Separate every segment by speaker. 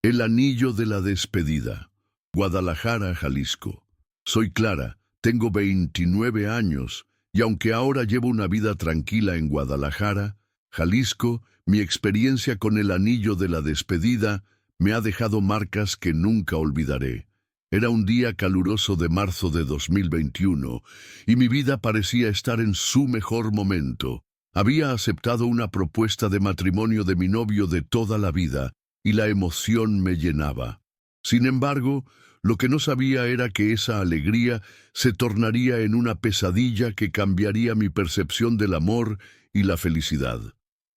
Speaker 1: El anillo de la despedida. Guadalajara, Jalisco. Soy Clara, tengo 29 años, y aunque ahora llevo una vida tranquila en Guadalajara, Jalisco, mi experiencia con el anillo de la despedida me ha dejado marcas que nunca olvidaré. Era un día caluroso de marzo de 2021, y mi vida parecía estar en su mejor momento. Había aceptado una propuesta de matrimonio de mi novio de toda la vida, y la emoción me llenaba. Sin embargo, lo que no sabía era que esa alegría se tornaría en una pesadilla que cambiaría mi percepción del amor y la felicidad.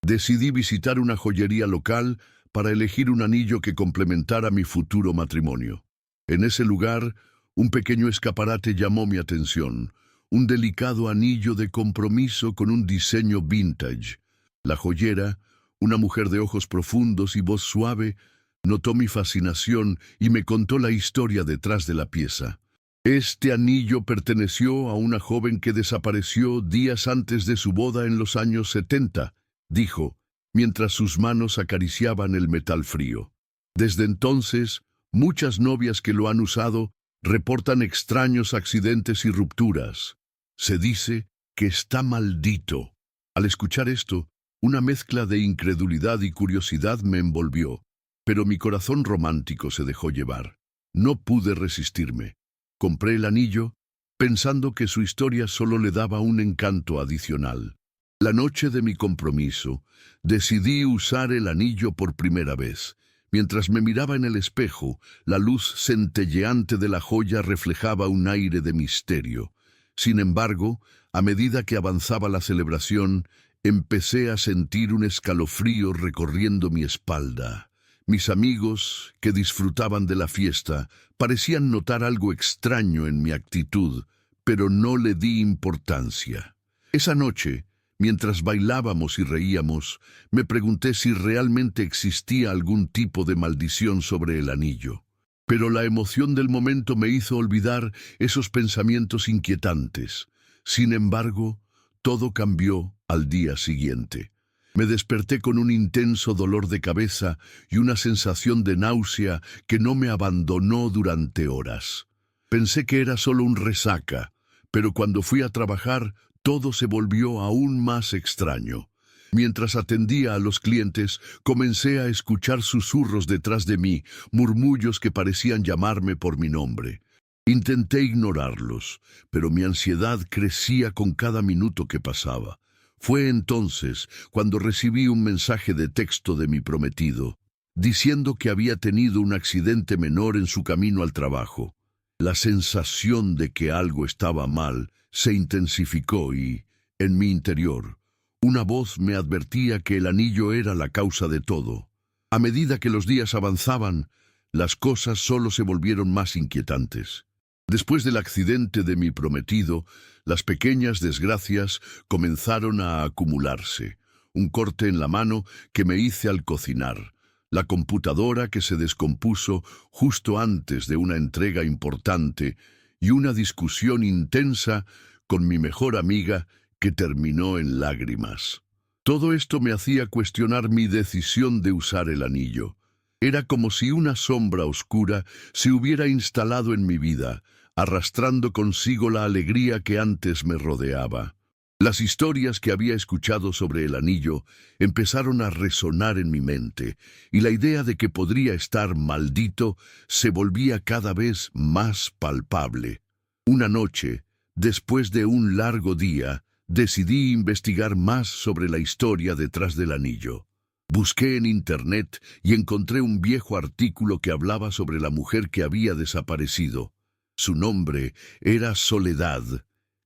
Speaker 1: Decidí visitar una joyería local para elegir un anillo que complementara mi futuro matrimonio. En ese lugar, un pequeño escaparate llamó mi atención, un delicado anillo de compromiso con un diseño vintage. La joyera, una mujer de ojos profundos y voz suave, notó mi fascinación y me contó la historia detrás de la pieza. Este anillo perteneció a una joven que desapareció días antes de su boda en los años 70, dijo, mientras sus manos acariciaban el metal frío. Desde entonces, muchas novias que lo han usado reportan extraños accidentes y rupturas. Se dice que está maldito. Al escuchar esto, una mezcla de incredulidad y curiosidad me envolvió, pero mi corazón romántico se dejó llevar. No pude resistirme. Compré el anillo, pensando que su historia solo le daba un encanto adicional. La noche de mi compromiso, decidí usar el anillo por primera vez. Mientras me miraba en el espejo, la luz centelleante de la joya reflejaba un aire de misterio. Sin embargo, a medida que avanzaba la celebración, empecé a sentir un escalofrío recorriendo mi espalda. Mis amigos, que disfrutaban de la fiesta, parecían notar algo extraño en mi actitud, pero no le di importancia. Esa noche, mientras bailábamos y reíamos, me pregunté si realmente existía algún tipo de maldición sobre el anillo. Pero la emoción del momento me hizo olvidar esos pensamientos inquietantes. Sin embargo, todo cambió al día siguiente. Me desperté con un intenso dolor de cabeza y una sensación de náusea que no me abandonó durante horas. Pensé que era solo un resaca, pero cuando fui a trabajar, todo se volvió aún más extraño. Mientras atendía a los clientes, comencé a escuchar susurros detrás de mí, murmullos que parecían llamarme por mi nombre. Intenté ignorarlos, pero mi ansiedad crecía con cada minuto que pasaba. Fue entonces cuando recibí un mensaje de texto de mi prometido, diciendo que había tenido un accidente menor en su camino al trabajo. La sensación de que algo estaba mal se intensificó y, en mi interior, una voz me advertía que el anillo era la causa de todo. A medida que los días avanzaban, las cosas solo se volvieron más inquietantes. Después del accidente de mi prometido, las pequeñas desgracias comenzaron a acumularse. Un corte en la mano que me hice al cocinar, la computadora que se descompuso justo antes de una entrega importante y una discusión intensa con mi mejor amiga que terminó en lágrimas. Todo esto me hacía cuestionar mi decisión de usar el anillo. Era como si una sombra oscura se hubiera instalado en mi vida, arrastrando consigo la alegría que antes me rodeaba. Las historias que había escuchado sobre el anillo empezaron a resonar en mi mente, y la idea de que podría estar maldito se volvía cada vez más palpable. Una noche, después de un largo día, decidí investigar más sobre la historia detrás del anillo. Busqué en internet y encontré un viejo artículo que hablaba sobre la mujer que había desaparecido. Su nombre era Soledad,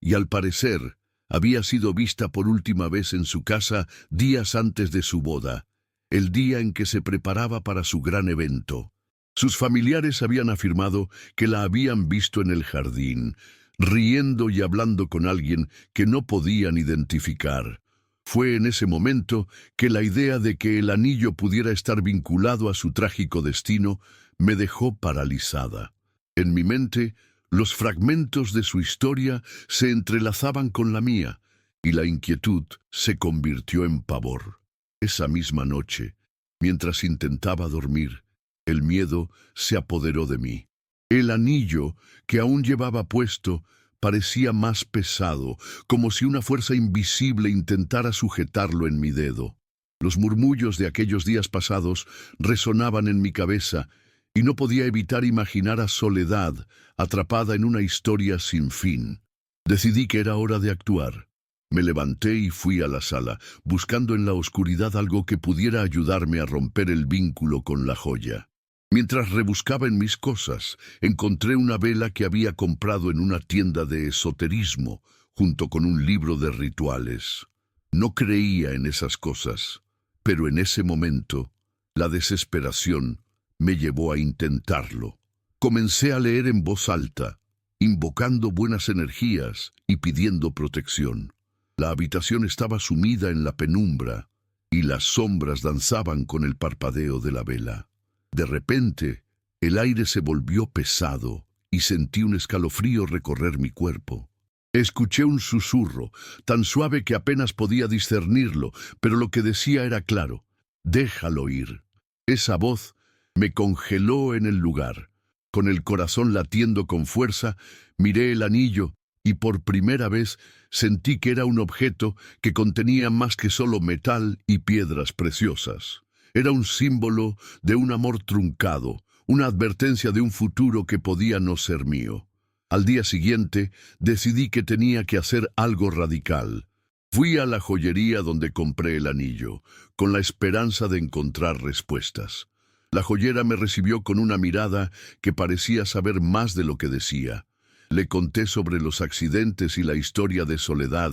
Speaker 1: y al parecer había sido vista por última vez en su casa días antes de su boda, el día en que se preparaba para su gran evento. Sus familiares habían afirmado que la habían visto en el jardín, riendo y hablando con alguien que no podían identificar. Fue en ese momento que la idea de que el anillo pudiera estar vinculado a su trágico destino me dejó paralizada. En mi mente, los fragmentos de su historia se entrelazaban con la mía, y la inquietud se convirtió en pavor. Esa misma noche, mientras intentaba dormir, El miedo se apoderó de mí. El anillo, que aún llevaba puesto, parecía más pesado, como si una fuerza invisible intentara sujetarlo en mi dedo. Los murmullos de aquellos días pasados resonaban en mi cabeza, y no podía evitar imaginar a Soledad atrapada en una historia sin fin. Decidí que era hora de actuar. Me levanté y fui a la sala, buscando en la oscuridad algo que pudiera ayudarme a romper el vínculo con la joya. Mientras rebuscaba en mis cosas, encontré una vela que había comprado en una tienda de esoterismo, junto con un libro de rituales. No creía en esas cosas, pero en ese momento, la desesperación me llevó a intentarlo. Comencé a leer en voz alta, invocando buenas energías y pidiendo protección. La habitación estaba sumida en la penumbra, y las sombras danzaban con el parpadeo de la vela. De repente, el aire se volvió pesado y sentí un escalofrío recorrer mi cuerpo. Escuché un susurro, tan suave que apenas podía discernirlo, pero lo que decía era claro: «Déjalo ir». Esa voz me congeló en el lugar. Con el corazón latiendo con fuerza, miré el anillo y por primera vez sentí que era un objeto que contenía más que solo metal y piedras preciosas. Era un símbolo de un amor truncado, una advertencia de un futuro que podía no ser mío. Al día siguiente, decidí que tenía que hacer algo radical. Fui a la joyería donde compré el anillo, con la esperanza de encontrar respuestas. La joyera me recibió con una mirada que parecía saber más de lo que decía. Le conté sobre los accidentes y la historia de Soledad,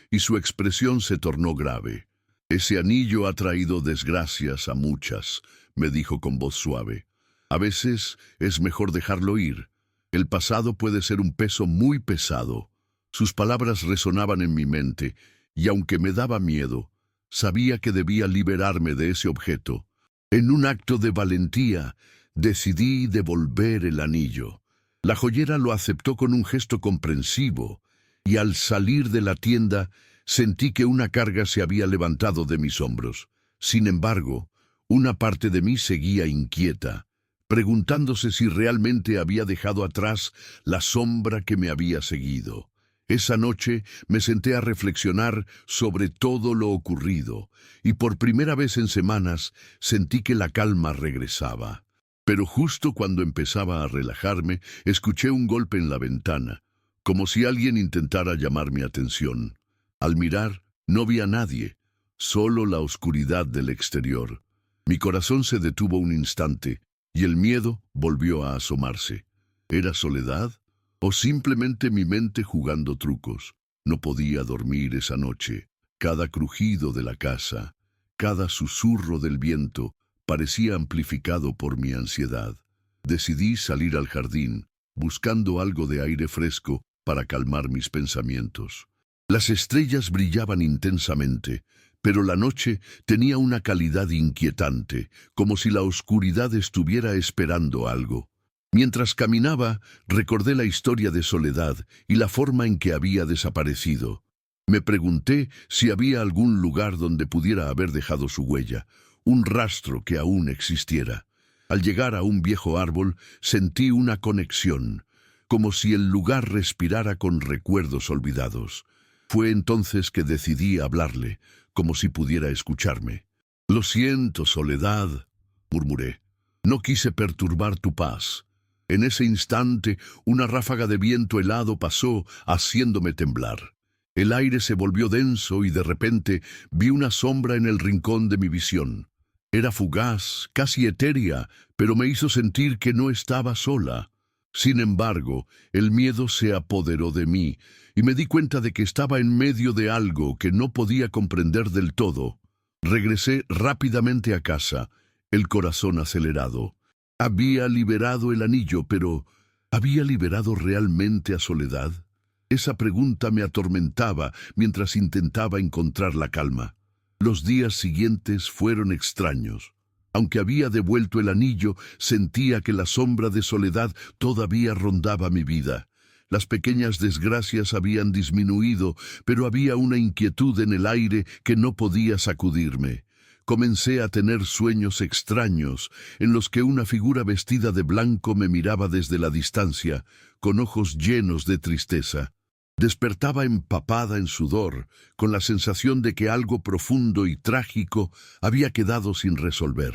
Speaker 1: y su expresión se tornó grave. «Ese anillo ha traído desgracias a muchas», me dijo con voz suave. «A veces es mejor dejarlo ir. El pasado puede ser un peso muy pesado». Sus palabras resonaban en mi mente, y aunque me daba miedo, sabía que debía liberarme de ese objeto. En un acto de valentía, decidí devolver el anillo. La joyera lo aceptó con un gesto comprensivo, y al salir de la tienda, sentí que una carga se había levantado de mis hombros. Sin embargo, una parte de mí seguía inquieta, preguntándose si realmente había dejado atrás la sombra que me había seguido. Esa noche me senté a reflexionar sobre todo lo ocurrido, y por primera vez en semanas sentí que la calma regresaba. Pero justo cuando empezaba a relajarme, escuché un golpe en la ventana, como si alguien intentara llamar mi atención. Al mirar, no vi a nadie, solo la oscuridad del exterior. Mi corazón se detuvo un instante, y el miedo volvió a asomarse. ¿Era Soledad? ¿O simplemente mi mente jugando trucos? No podía dormir esa noche. Cada crujido de la casa, cada susurro del viento, parecía amplificado por mi ansiedad. Decidí salir al jardín, buscando algo de aire fresco para calmar mis pensamientos. Las estrellas brillaban intensamente, pero la noche tenía una calidad inquietante, como si la oscuridad estuviera esperando algo. Mientras caminaba, recordé la historia de Soledad y la forma en que había desaparecido. Me pregunté si había algún lugar donde pudiera haber dejado su huella, un rastro que aún existiera. Al llegar a un viejo árbol, sentí una conexión, como si el lugar respirara con recuerdos olvidados. Fue entonces que decidí hablarle, como si pudiera escucharme. «Lo siento, Soledad», murmuré. «No quise perturbar tu paz». En ese instante, una ráfaga de viento helado pasó, haciéndome temblar. El aire se volvió denso y de repente vi una sombra en el rincón de mi visión. Era fugaz, casi etérea, pero me hizo sentir que no estaba sola. Sin embargo, el miedo se apoderó de mí, y me di cuenta de que estaba en medio de algo que no podía comprender del todo. Regresé rápidamente a casa, el corazón acelerado. Había liberado el anillo, pero ¿había liberado realmente a Soledad? Esa pregunta me atormentaba mientras intentaba encontrar la calma. Los días siguientes fueron extraños. Aunque había devuelto el anillo, sentía que la sombra de Soledad todavía rondaba mi vida. Las pequeñas desgracias habían disminuido, pero había una inquietud en el aire que no podía sacudirme. comencé a tener sueños extraños en los que una figura vestida de blanco me miraba desde la distancia, con ojos llenos de tristeza. Despertaba empapada en sudor, con la sensación de que algo profundo y trágico había quedado sin resolver.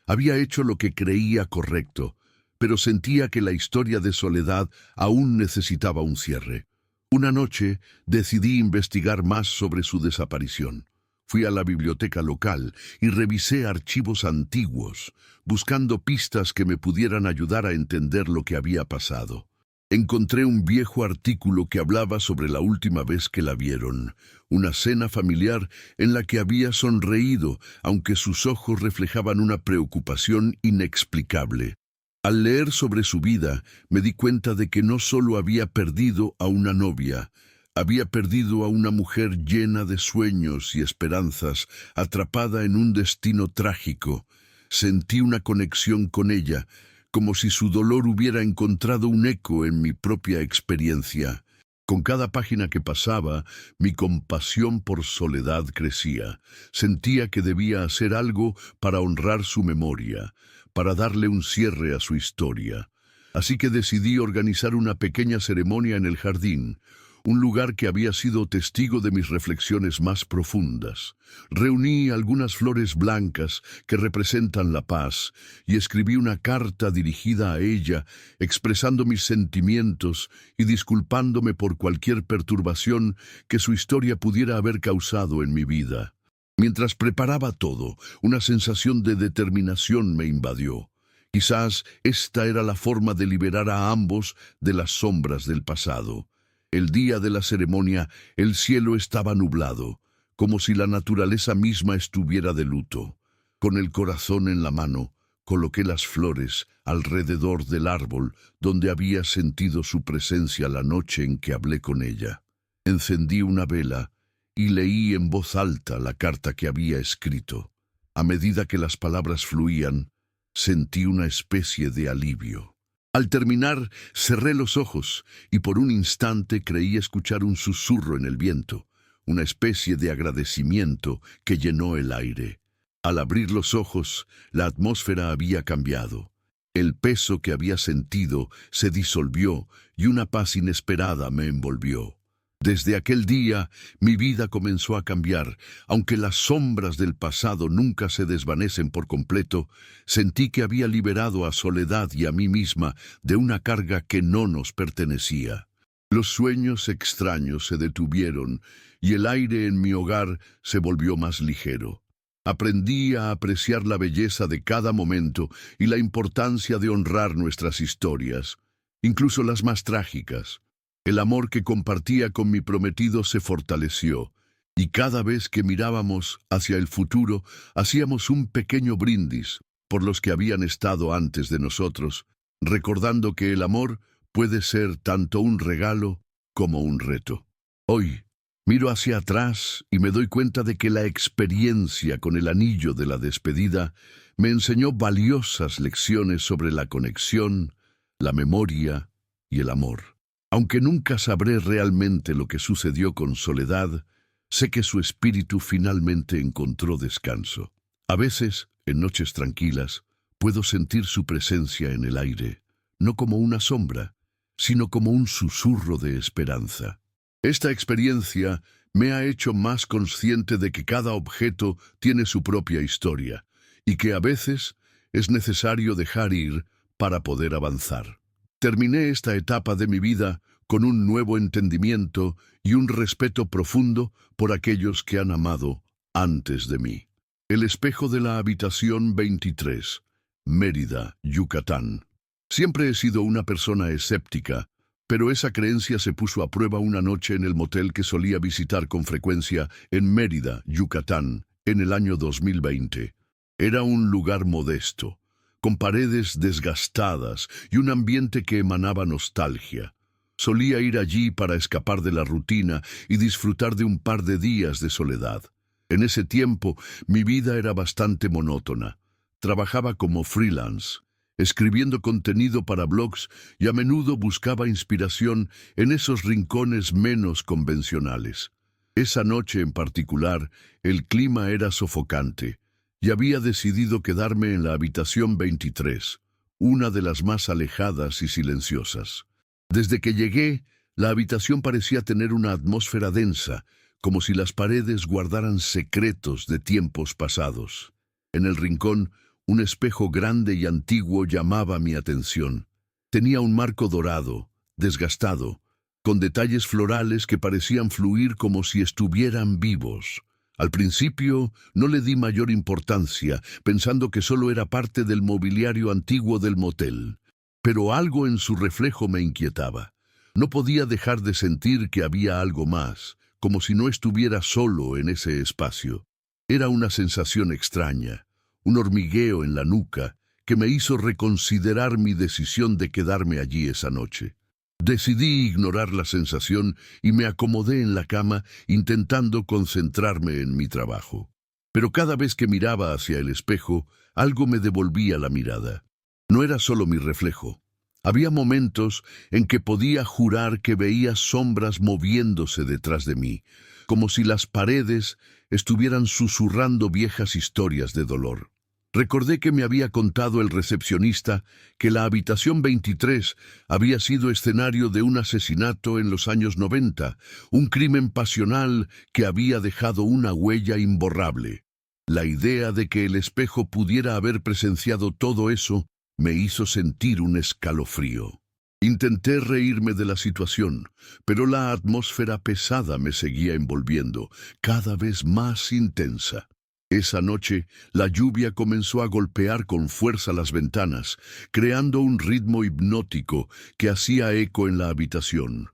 Speaker 1: Había hecho lo que creía correcto, pero sentía que la historia de Soledad aún necesitaba un cierre. Una noche decidí investigar más sobre su desaparición. Fui a la biblioteca local y revisé archivos antiguos, buscando pistas que me pudieran ayudar a entender lo que había pasado. Encontré un viejo artículo que hablaba sobre la última vez que la vieron, una cena familiar en la que había sonreído, aunque sus ojos reflejaban una preocupación inexplicable. Al leer sobre su vida, me di cuenta de que no solo había perdido a una novia, había perdido a una mujer llena de sueños y esperanzas, atrapada en un destino trágico. Sentí una conexión con ella, como si su dolor hubiera encontrado un eco en mi propia experiencia. Con cada página que pasaba, mi compasión por Soledad crecía. Sentía que debía hacer algo para honrar su memoria, para darle un cierre a su historia. Así que decidí organizar una pequeña ceremonia en el jardín, un lugar que había sido testigo de mis reflexiones más profundas. Reuní algunas flores blancas que representan la paz y escribí una carta dirigida a ella, expresando mis sentimientos y disculpándome por cualquier perturbación que su historia pudiera haber causado en mi vida. Mientras preparaba todo, una sensación de determinación me invadió. Quizás esta era la forma de liberar a ambos de las sombras del pasado. El día de la ceremonia, el cielo estaba nublado, como si la naturaleza misma estuviera de luto. Con el corazón en la mano, coloqué las flores alrededor del árbol donde había sentido su presencia la noche en que hablé con ella. Encendí una vela y leí en voz alta la carta que había escrito. A medida que las palabras fluían, sentí una especie de alivio. Al terminar, cerré los ojos y por un instante creí escuchar un susurro en el viento, una especie de agradecimiento que llenó el aire. Al abrir los ojos, la atmósfera había cambiado. El peso que había sentido se disolvió y una paz inesperada me envolvió. Desde aquel día, mi vida comenzó a cambiar. Aunque las sombras del pasado nunca se desvanecen por completo, sentí que había liberado a Soledad y a mí misma de una carga que no nos pertenecía. Los sueños extraños se detuvieron y el aire en mi hogar se volvió más ligero. Aprendí a apreciar la belleza de cada momento y la importancia de honrar nuestras historias, incluso las más trágicas. El amor que compartía con mi prometido se fortaleció, y cada vez que mirábamos hacia el futuro, hacíamos un pequeño brindis por los que habían estado antes de nosotros, recordando que el amor puede ser tanto un regalo como un reto. Hoy, miro hacia atrás y me doy cuenta de que la experiencia con el anillo de la despedida me enseñó valiosas lecciones sobre la conexión, la memoria y el amor. Aunque nunca sabré realmente lo que sucedió con Soledad, sé que su espíritu finalmente encontró descanso. A veces, en noches tranquilas, puedo sentir su presencia en el aire, no como una sombra, sino como un susurro de esperanza. Esta experiencia me ha hecho más consciente de que cada objeto tiene su propia historia, y que a veces es necesario dejar ir para poder avanzar. Terminé esta etapa de mi vida con un nuevo entendimiento y un respeto profundo por aquellos que han amado antes de mí. El espejo de la habitación 23, Mérida, Yucatán. Siempre he sido una persona escéptica, pero esa creencia se puso a prueba una noche en el motel que solía visitar con frecuencia en Mérida, Yucatán, en el año 2020. Era un lugar modesto, con paredes desgastadas y un ambiente que emanaba nostalgia. Solía ir allí para escapar de la rutina y disfrutar de un par de días de soledad. En ese tiempo, mi vida era bastante monótona. Trabajaba como freelance, escribiendo contenido para blogs y a menudo buscaba inspiración en esos rincones menos convencionales. Esa noche en particular, el clima era sofocante y había decidido quedarme en la habitación 23, una de las más alejadas y silenciosas. Desde que llegué, la habitación parecía tener una atmósfera densa, como si las paredes guardaran secretos de tiempos pasados. En el rincón, un espejo grande y antiguo llamaba mi atención. Tenía un marco dorado, desgastado, con detalles florales que parecían fluir como si estuvieran vivos. Al principio no le di mayor importancia, pensando que solo era parte del mobiliario antiguo del motel. Pero algo en su reflejo me inquietaba. No podía dejar de sentir que había algo más, como si no estuviera solo en ese espacio. Era una sensación extraña, un hormigueo en la nuca, que me hizo reconsiderar mi decisión de quedarme allí esa noche. Decidí ignorar la sensación y me acomodé en la cama intentando concentrarme en mi trabajo. Pero cada vez que miraba hacia el espejo, algo me devolvía la mirada. No era solo mi reflejo. Había momentos en que podía jurar que veía sombras moviéndose detrás de mí, como si las paredes estuvieran susurrando viejas historias de dolor. Recordé que me había contado el recepcionista que la habitación 23 había sido escenario de un asesinato en los años 90, un crimen pasional que había dejado una huella imborrable. La idea de que el espejo pudiera haber presenciado todo eso me hizo sentir un escalofrío. Intenté reírme de la situación, pero la atmósfera pesada me seguía envolviendo, cada vez más intensa. Esa noche, la lluvia comenzó a golpear con fuerza las ventanas, creando un ritmo hipnótico que hacía eco en la habitación.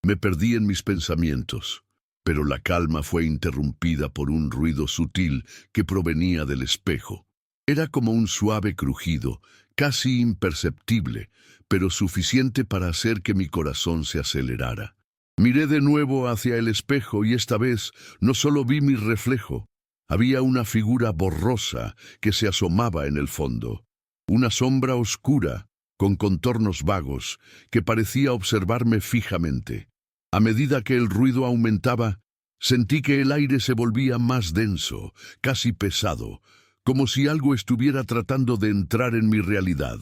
Speaker 1: Me perdí en mis pensamientos, pero la calma fue interrumpida por un ruido sutil que provenía del espejo. Era como un suave crujido, casi imperceptible, pero suficiente para hacer que mi corazón se acelerara. Miré de nuevo hacia el espejo y esta vez no solo vi mi reflejo. Había una figura borrosa que se asomaba en el fondo, una sombra oscura, con contornos vagos, que parecía observarme fijamente. A medida que el ruido aumentaba, sentí que el aire se volvía más denso, casi pesado, como si algo estuviera tratando de entrar en mi realidad.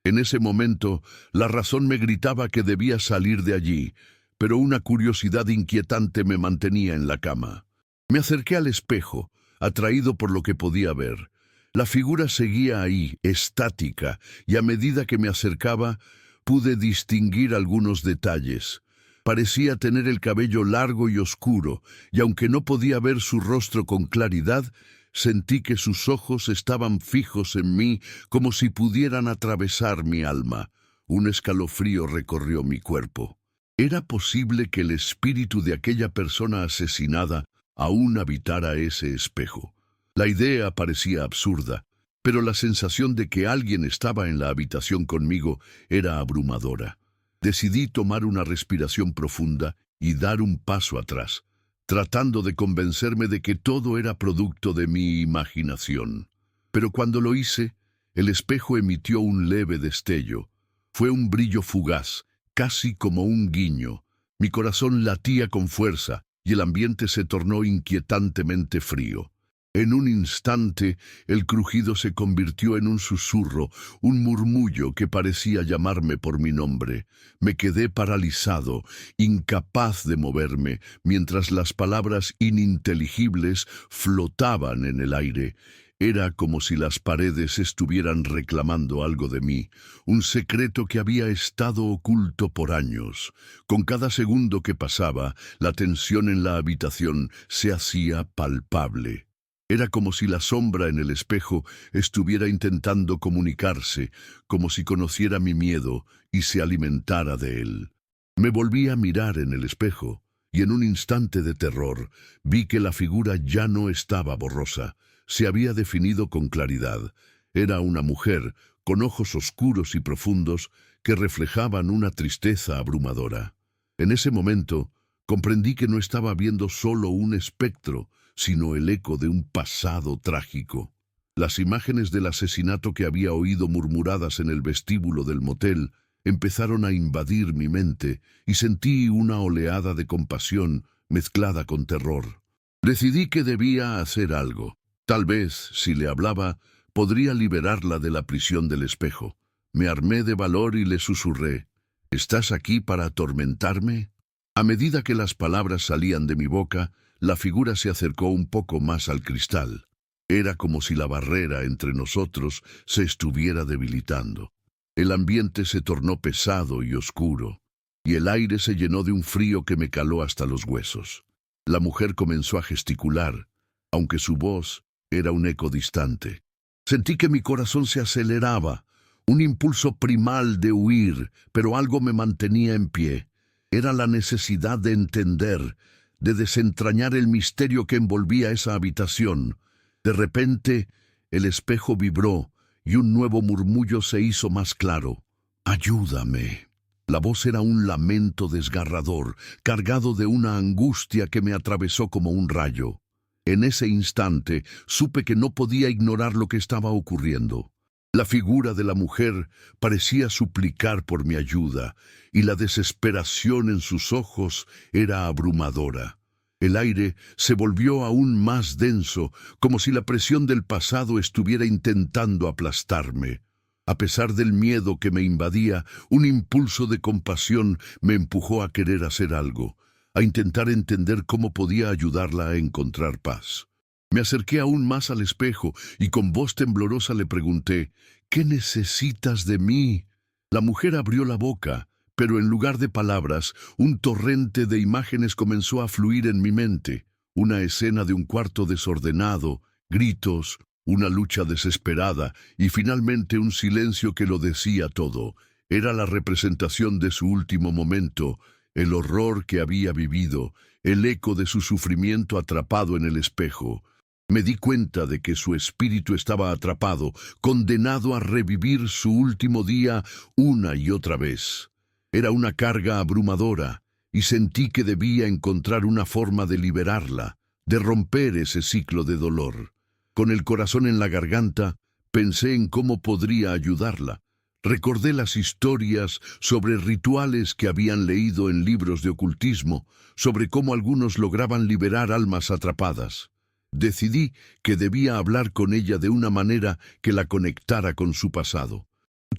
Speaker 1: En ese momento, la razón me gritaba que debía salir de allí, pero una curiosidad inquietante me mantenía en la cama. Me acerqué al espejo, atraído por lo que podía ver. La figura seguía ahí, estática, y a medida que me acercaba, pude distinguir algunos detalles. Parecía tener el cabello largo y oscuro, y aunque no podía ver su rostro con claridad, sentí que sus ojos estaban fijos en mí como si pudieran atravesar mi alma. Un escalofrío recorrió mi cuerpo. ¿Era posible que el espíritu de aquella persona asesinada aún habitara ese espejo? La idea parecía absurda, pero la sensación de que alguien estaba en la habitación conmigo era abrumadora. Decidí tomar una respiración profunda y dar un paso atrás, tratando de convencerme de que todo era producto de mi imaginación. Pero cuando lo hice, el espejo emitió un leve destello. Fue un brillo fugaz, casi como un guiño. Mi corazón latía con fuerza y el ambiente se tornó inquietantemente frío. En un instante, el crujido se convirtió en un susurro, un murmullo que parecía llamarme por mi nombre. Me quedé paralizado, incapaz de moverme, mientras las palabras ininteligibles flotaban en el aire. Era como si las paredes estuvieran reclamando algo de mí, un secreto que había estado oculto por años. Con cada segundo que pasaba, la tensión en la habitación se hacía palpable. Era como si la sombra en el espejo estuviera intentando comunicarse, como si conociera mi miedo y se alimentara de él. Me volví a mirar en el espejo, y en un instante de terror vi que la figura ya no estaba borrosa. Se había definido con claridad. Era una mujer, con ojos oscuros y profundos, que reflejaban una tristeza abrumadora. En ese momento, comprendí que no estaba viendo solo un espectro, sino el eco de un pasado trágico. Las imágenes del asesinato que había oído murmuradas en el vestíbulo del motel empezaron a invadir mi mente y sentí una oleada de compasión mezclada con terror. Decidí que debía hacer algo. Tal vez, si le hablaba, podría liberarla de la prisión del espejo. Me armé de valor y le susurré, ¿estás aquí para atormentarme? A medida que las palabras salían de mi boca, la figura se acercó un poco más al cristal. Era como si la barrera entre nosotros se estuviera debilitando. El ambiente se tornó pesado y oscuro, y el aire se llenó de un frío que me caló hasta los huesos. La mujer comenzó a gesticular, aunque su voz era un eco distante. Sentí que mi corazón se aceleraba, un impulso primal de huir, pero algo me mantenía en pie. Era la necesidad de entender, de desentrañar el misterio que envolvía esa habitación. De repente, el espejo vibró y un nuevo murmullo se hizo más claro. «Ayúdame». La voz era un lamento desgarrador, cargado de una angustia que me atravesó como un rayo. En ese instante supe que no podía ignorar lo que estaba ocurriendo. La figura de la mujer parecía suplicar por mi ayuda, y la desesperación en sus ojos era abrumadora. El aire se volvió aún más denso, como si la presión del pasado estuviera intentando aplastarme. A pesar del miedo que me invadía, un impulso de compasión me empujó a querer hacer algo, a intentar entender cómo podía ayudarla a encontrar paz. Me acerqué aún más al espejo y con voz temblorosa le pregunté, «¿Qué necesitas de mí?» La mujer abrió la boca, pero en lugar de palabras, un torrente de imágenes comenzó a fluir en mi mente. Una escena de un cuarto desordenado, gritos, una lucha desesperada y finalmente un silencio que lo decía todo. Era la representación de su último momento, el horror que había vivido, el eco de su sufrimiento atrapado en el espejo. Me di cuenta de que su espíritu estaba atrapado, condenado a revivir su último día una y otra vez. Era una carga abrumadora, y sentí que debía encontrar una forma de liberarla, de romper ese ciclo de dolor. Con el corazón en la garganta, pensé en cómo podría ayudarla. Recordé las historias sobre rituales que habían leído en libros de ocultismo, sobre cómo algunos lograban liberar almas atrapadas. Decidí que debía hablar con ella de una manera que la conectara con su pasado.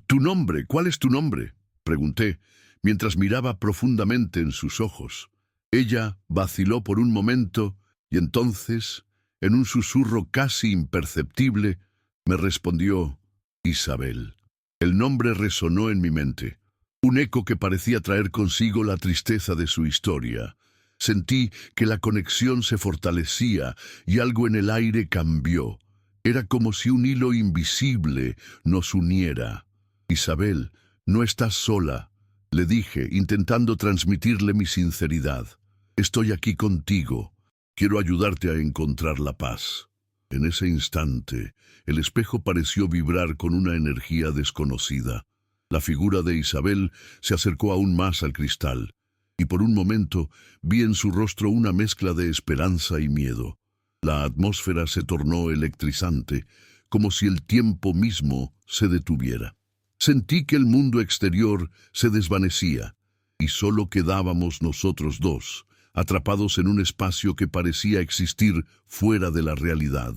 Speaker 1: «¿Tu nombre? ¿Cuál es tu nombre?», pregunté, mientras miraba profundamente en sus ojos. Ella vaciló por un momento y entonces, en un susurro casi imperceptible, me respondió, «Isabel». El nombre resonó en mi mente, un eco que parecía traer consigo la tristeza de su historia. Sentí que la conexión se fortalecía y algo en el aire cambió. Era como si un hilo invisible nos uniera. «Isabel, no estás sola», le dije, intentando transmitirle mi sinceridad. «Estoy aquí contigo. Quiero ayudarte a encontrar la paz». En ese instante, el espejo pareció vibrar con una energía desconocida. La figura de Isabel se acercó aún más al cristal, y por un momento vi en su rostro una mezcla de esperanza y miedo. La atmósfera se tornó electrizante, como si el tiempo mismo se detuviera. Sentí que el mundo exterior se desvanecía, y solo quedábamos nosotros dos, atrapados en un espacio que parecía existir fuera de la realidad.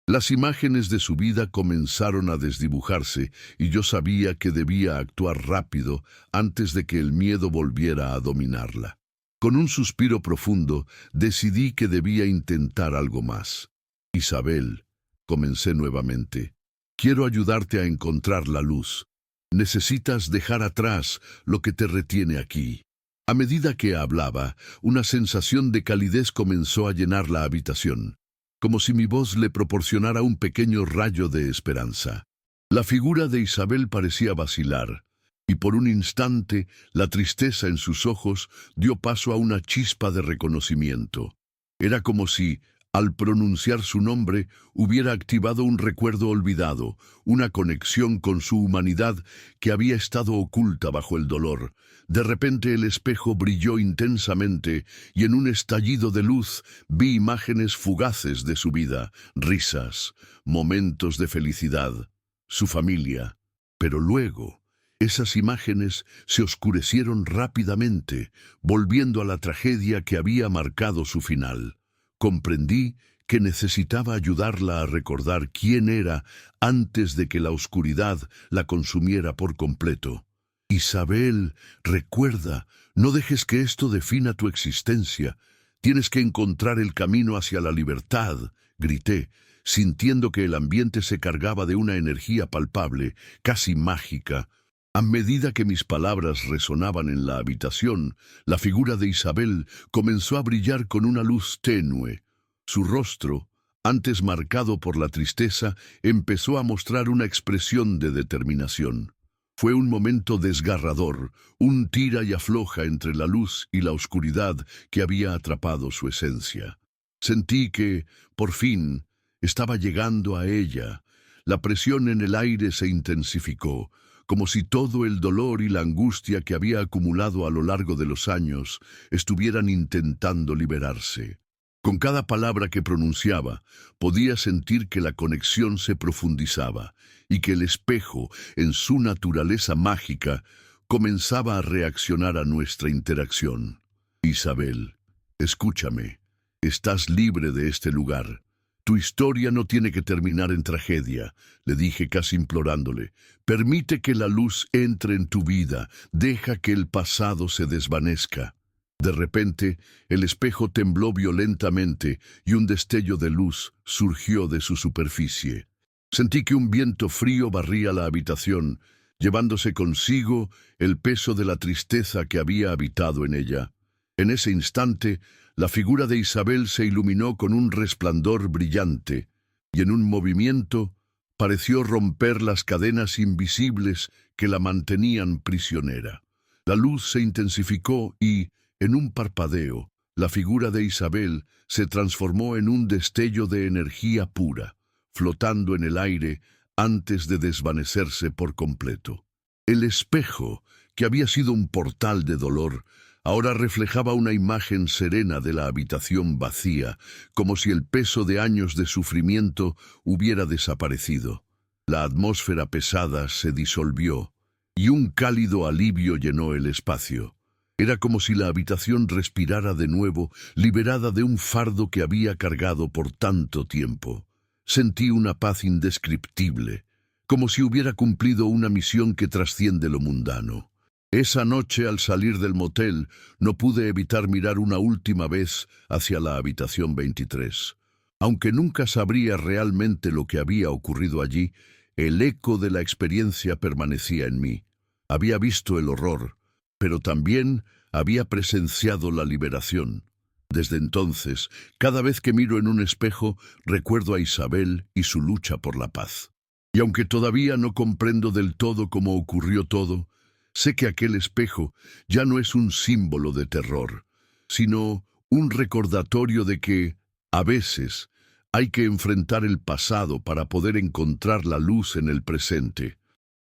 Speaker 1: Las imágenes de su vida comenzaron a desdibujarse y yo sabía que debía actuar rápido antes de que el miedo volviera a dominarla. Con un suspiro profundo, decidí que debía intentar algo más. «Isabel», comencé nuevamente, «quiero ayudarte a encontrar la luz. Necesitas dejar atrás lo que te retiene aquí». A medida que hablaba, una sensación de calidez comenzó a llenar la habitación, como si mi voz le proporcionara un pequeño rayo de esperanza. La figura de Isabel parecía vacilar, y por un instante la tristeza en sus ojos dio paso a una chispa de reconocimiento. Era como si, al pronunciar su nombre, hubiera activado un recuerdo olvidado, una conexión con su humanidad que había estado oculta bajo el dolor. De repente el espejo brilló intensamente y en un estallido de luz vi imágenes fugaces de su vida, risas, momentos de felicidad, su familia. Pero luego, esas imágenes se oscurecieron rápidamente, volviendo a la tragedia que había marcado su final. Comprendí que necesitaba ayudarla a recordar quién era antes de que la oscuridad la consumiera por completo. Isabel, recuerda, no dejes que esto defina tu existencia. Tienes que encontrar el camino hacia la libertad, grité, sintiendo que el ambiente se cargaba de una energía palpable, casi mágica. A medida que mis palabras resonaban en la habitación, la figura de Isabel comenzó a brillar con una luz tenue. Su rostro, antes marcado por la tristeza, empezó a mostrar una expresión de determinación. Fue un momento desgarrador, un tira y afloja entre la luz y la oscuridad que había atrapado su esencia. Sentí que, por fin, estaba llegando a ella. La presión en el aire se intensificó, como si todo el dolor y la angustia que había acumulado a lo largo de los años estuvieran intentando liberarse. Con cada palabra que pronunciaba, podía sentir que la conexión se profundizaba y que el espejo, en su naturaleza mágica, comenzaba a reaccionar a nuestra interacción. Isabel, escúchame, estás libre de este lugar. Tu historia no tiene que terminar en tragedia, le dije casi implorándole. Permite que la luz entre en tu vida, deja que el pasado se desvanezca. De repente, el espejo tembló violentamente y un destello de luz surgió de su superficie. Sentí que un viento frío barría la habitación, llevándose consigo el peso de la tristeza que había habitado en ella. En ese instante, la figura de Isabel se iluminó con un resplandor brillante, y en un movimiento pareció romper las cadenas invisibles que la mantenían prisionera. La luz se intensificó y, en un parpadeo, la figura de Isabel se transformó en un destello de energía pura, flotando en el aire antes de desvanecerse por completo. El espejo, que había sido un portal de dolor, ahora reflejaba una imagen serena de la habitación vacía, como si el peso de años de sufrimiento hubiera desaparecido. La atmósfera pesada se disolvió, y un cálido alivio llenó el espacio. Era como si la habitación respirara de nuevo, liberada de un fardo que había cargado por tanto tiempo. Sentí una paz indescriptible, como si hubiera cumplido una misión que trasciende lo mundano. Esa noche, al salir del motel, no pude evitar mirar una última vez hacia la habitación 23. Aunque nunca sabría realmente lo que había ocurrido allí, el eco de la experiencia permanecía en mí. Había visto el horror, pero también había presenciado la liberación. Desde entonces, cada vez que miro en un espejo, recuerdo a Isabel y su lucha por la paz. Y aunque todavía no comprendo del todo cómo ocurrió todo, sé que aquel espejo ya no es un símbolo de terror, sino un recordatorio de que, a veces, hay que enfrentar el pasado para poder encontrar la luz en el presente.